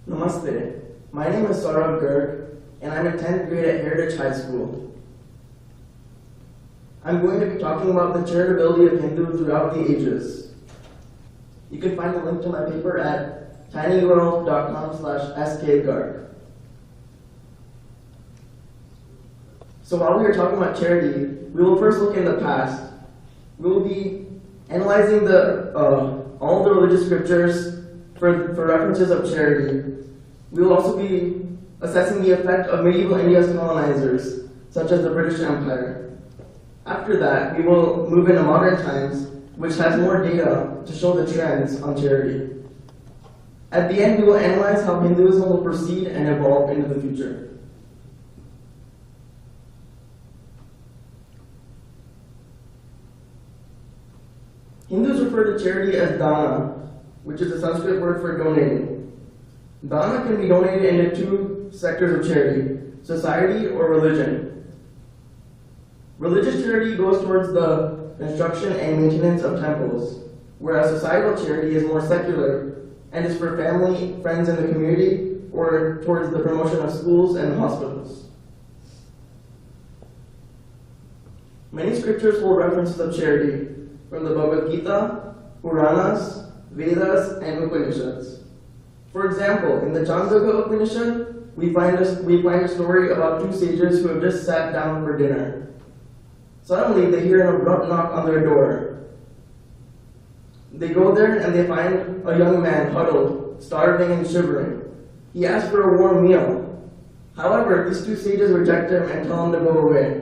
Namaste. My name is Saurabh Garg, and I'm in 10th grade at Heritage High School. I'm going to be talking about the charitability of Hindu throughout the ages. You can find the link to my paper at tinyurl.com/skgarg. So while we are talking about charity, we will first look in the past. We will be analyzing all the religious scriptures for references of charity. We will also be assessing the effect of medieval India's colonizers, such as the British Empire. After that, we will move into modern times, which has more data to show the trends on charity. At the end, we will analyze how Hinduism will proceed and evolve into the future. Hindus refer to charity as dana, which is a Sanskrit word for donating. Dana can be donated into two sectors of charity: society or religion. Religious charity goes towards the construction and maintenance of temples, whereas societal charity is more secular and is for family, friends in the community, or towards the promotion of schools and hospitals. Many scriptures hold references of charity from the Bhagavad Gita, Puranas, Vedas, and Upanishads. For example, in the Chandogya Upanishad, we find a story about two sages who have just sat down for dinner. Suddenly, they hear an abrupt knock on their door. They go there and they find a young man huddled, starving and shivering. He asks for a warm meal. However, these two sages reject him and tell him to go away.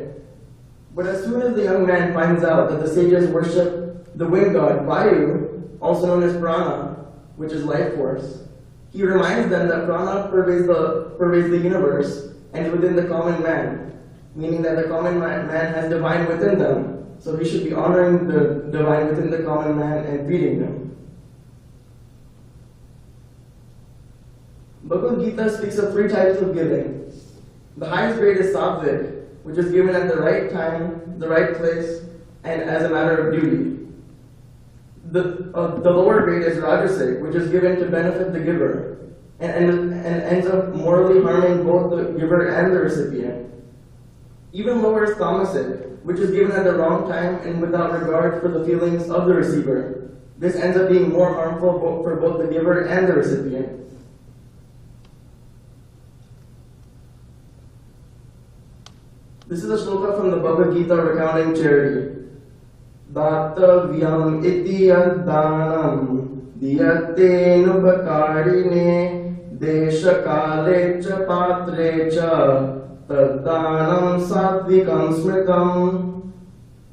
But as soon as the young man finds out that the sages worship the wind god Vayu, also known as Prana, which is life force, he reminds them that Prana pervades the universe and is within the common man, meaning that the common man has divine within them, so we should be honoring the divine within the common man and feeding them. Bhagavad Gita speaks of three types of giving. The highest grade is sattvic, which is given at the right time, the right place, and as a matter of duty. The lower grade is rajasic, which is given to benefit the giver, and ends up morally harming both the giver and the recipient. Even lower is tamasic, which is given at the wrong time and without regard for the feelings of the receiver. This ends up being more harmful for both the giver and the recipient. This is a shloka from the Bhagavad Gita recounting charity. Datavyam iti yaddanam diyate nubakarine desha kale cha patre cha taddanam sattvikam smritam.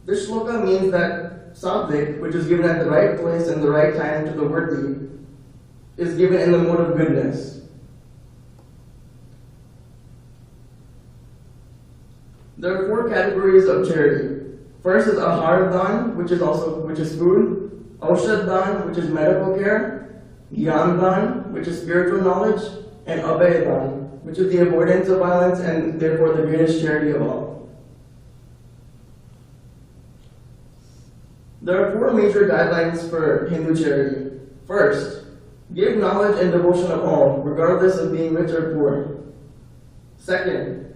This shloka means that sattvic, which is given at the right place and the right time to the worthy, is given in the mode of goodness. There are four categories of charity. First is Aasheervada, which is food, Aushadhan, which is medical care, Gyandan, which is spiritual knowledge, and Abhayadan, which is the avoidance of violence and therefore the greatest charity of all. There are four major guidelines for Hindu charity. First, give knowledge and devotion of all, regardless of being rich or poor. Second,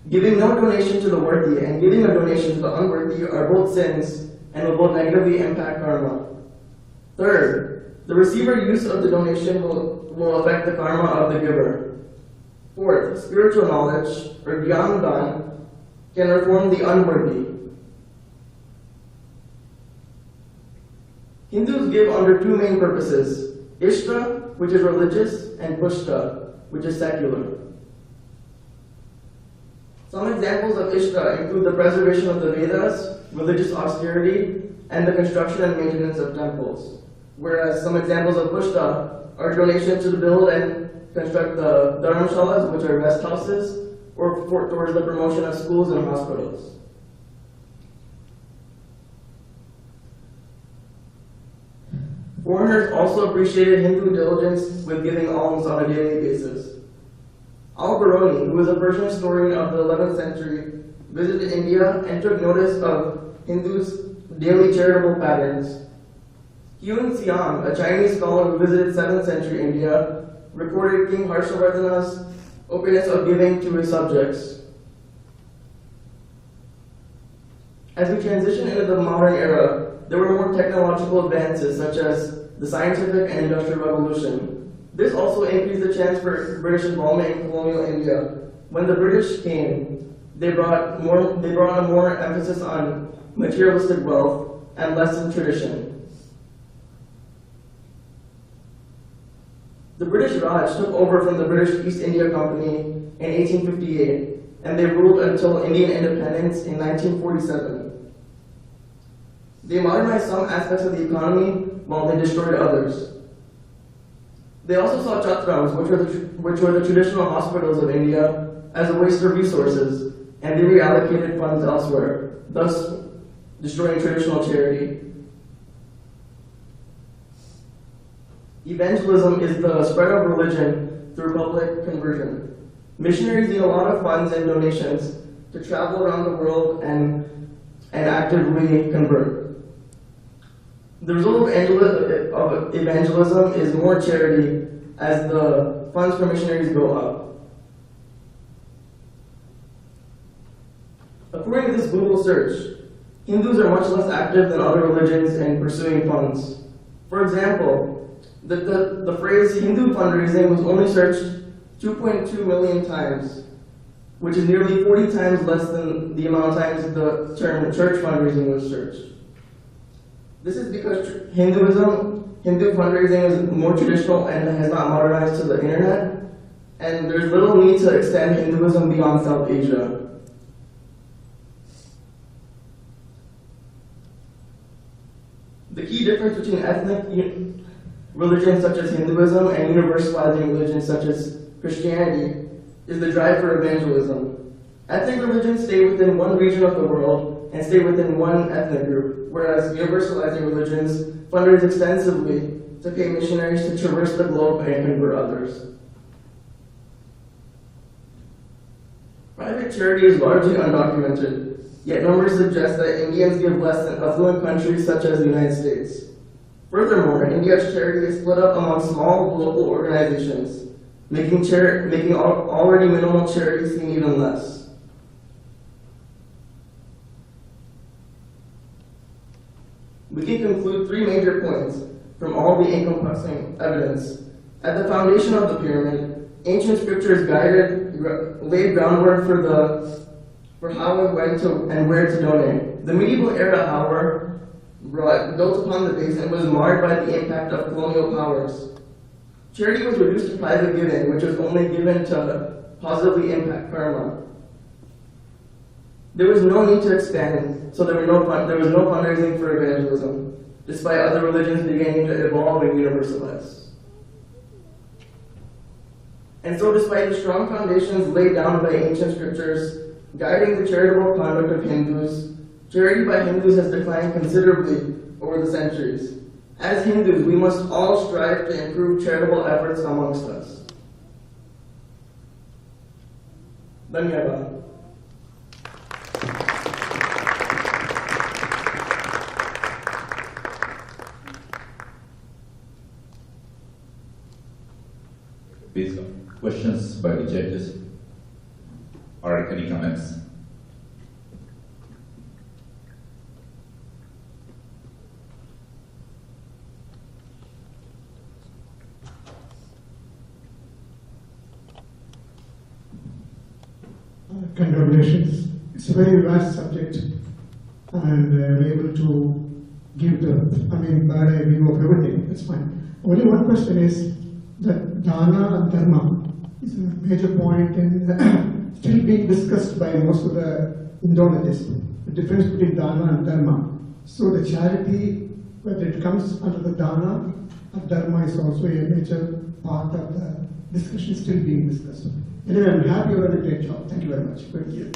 giving no donation to the worthy and giving a donation to the unworthy are both sins and will both negatively impact karma. Third, the receiver use of the donation will affect the karma of the giver. Fourth, spiritual knowledge, or Gyandan, can reform the unworthy. Hindus give under two main purposes: Ishta, which is religious, and Pushta, which is secular. Some examples of Ishta include the preservation of the Vedas, religious austerity, and the construction and maintenance of temples. Whereas some examples of Pushta are donations to build and construct the dharmashalas, which are rest houses, or towards the promotion of schools and hospitals. Foreigners also appreciated Hindu diligence with giving alms on a daily basis. Al-Biruni, who was a Persian historian of the 11th century, visited India and took notice of Hindus' daily charitable patterns. Yun Xiang, a Chinese scholar who visited 7th century India, recorded King Harshavardhana's openness of giving to his subjects. As we transition into the modern era, there were more technological advances such as the scientific and industrial revolution. This also increased the chance for British involvement in colonial India. When the British came, they brought a more emphasis on materialistic wealth and less in tradition. The British Raj took over from the British East India Company in 1858, and they ruled until Indian independence in 1947. They modernized some aspects of the economy while they destroyed others. They also saw chatrams, which were the traditional hospitals of India, as a waste of resources, and they reallocated funds elsewhere, thus destroying traditional charity. Evangelism is the spread of religion through public conversion. Missionaries need a lot of funds and donations to travel around the world and actively convert. The result of evangelism is more charity as the funds for missionaries go up. According to this Google search, Hindus are much less active than other religions in pursuing funds. For example, the phrase Hindu fundraising was only searched 2.2 million times, which is nearly 40 times less than the amount of times the term church fundraising was searched. This is because Hindu fundraising is more traditional and has not modernized to the internet, and there's little need to extend Hinduism beyond South Asia. The key difference between ethnic religions such as Hinduism and universalizing religions such as Christianity is the drive for evangelism. Ethnic religions stay within one region of the world and stay within one ethnic group, whereas universalizing religions fundraise extensively to pay missionaries to traverse the globe and convert others. Private charity is largely undocumented, yet numbers suggest that Indians give less than affluent countries such as the United States. Furthermore, India's charity is split up among small local organizations, making already minimal charity seem even less. We can conclude three major points from all the encompassing evidence. At the foundation of the pyramid, ancient scriptures laid groundwork for how and when to and where to donate. The medieval era, however, built upon the base and was marred by the impact of colonial powers. Charity was reduced to private giving, which was only given to positively impact karma. There was no need to expand, so there was no fundraising for evangelism, despite other religions beginning to evolve and universalize. And so despite the strong foundations laid down by ancient scriptures guiding the charitable conduct of Hindus, charity by Hindus has declined considerably over the centuries. As Hindus, we must all strive to improve charitable efforts amongst us. Dhanyavad. Based on questions by the judges or any comments? Congratulations. It's a very vast subject, and we're able to give the, bird's eye view of everything. That's fine. Only one question is that Dana and Dharma is a major point in still being discussed by most of the Indologists. The difference between Dana and Dharma. So the charity, whether it comes under the Dana or Dharma, is also a major part of the discussion still being discussed. Anyway, I'm happy you did a great job. Thank you very much. Thank you.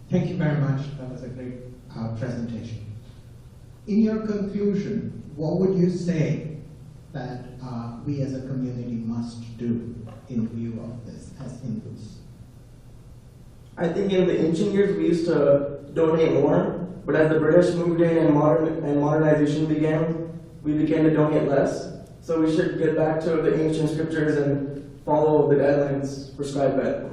Thank you very much. That was a great presentation. In your conclusion, what would you say that we as a community must do in view of this as Hindus? I think in the ancient years we used to donate more, but as the British moved in and modernization began, we began to donate less. So we should get back to the ancient scriptures and follow the guidelines prescribed by them.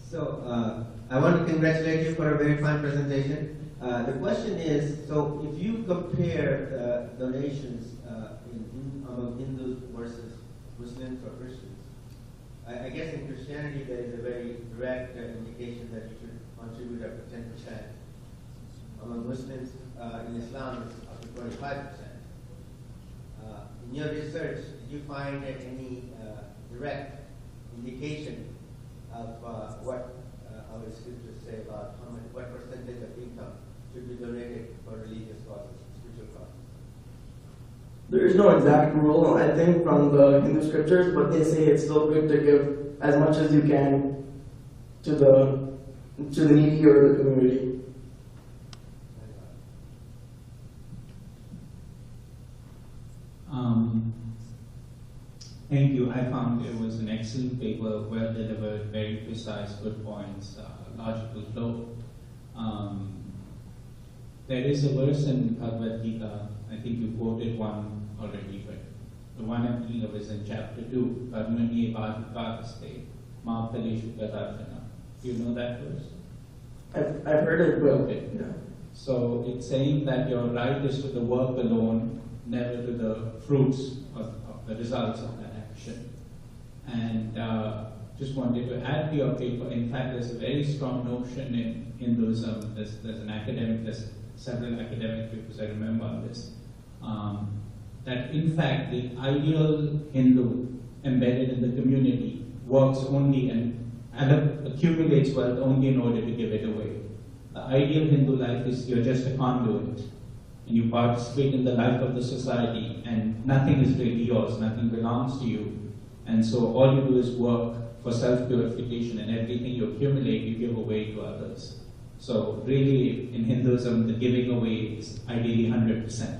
So, I want to congratulate you for a very fine presentation. The question is, so if you compare donations among Hindus versus Muslims or Christians, I guess in Christianity there is a very direct indication that you should contribute up to 10%. Among Muslims, in Islam it's up to 25%. In your research, did you find any direct indication of what our scriptures say about what percentage of income should be donated for religious causes, spiritual causes? There is no exact rule, I think, from the Hindu scriptures, but they say it's still good to give as much as you can to the needy or the community. Thank you. I found it was an excellent paper, well delivered, very precise, good points, logical flow. There is a verse in Bhagavad Gita, I think you quoted one already, but the one I'm thinking of is in chapter 2, Karmani Bhagavaste, Mahapaleshu Kadarjana. Do you know that verse? I've heard it, but Okay. yeah. So it's saying that your right is to the work alone, never to the fruits of the results of that action. And just wanted to add to your paper, in fact, there's a very strong notion in Hinduism, there's an academic, there's several academic papers I remember on this, that in fact the ideal Hindu embedded in the community works only and accumulates wealth only in order to give it away. The ideal Hindu life is you're just a conduit, and you participate in the life of the society, and nothing is really yours, nothing belongs to you. And so all you do is work for self-purification, and everything you accumulate, you give away to others. So really, in Hinduism, the giving away is ideally 100%.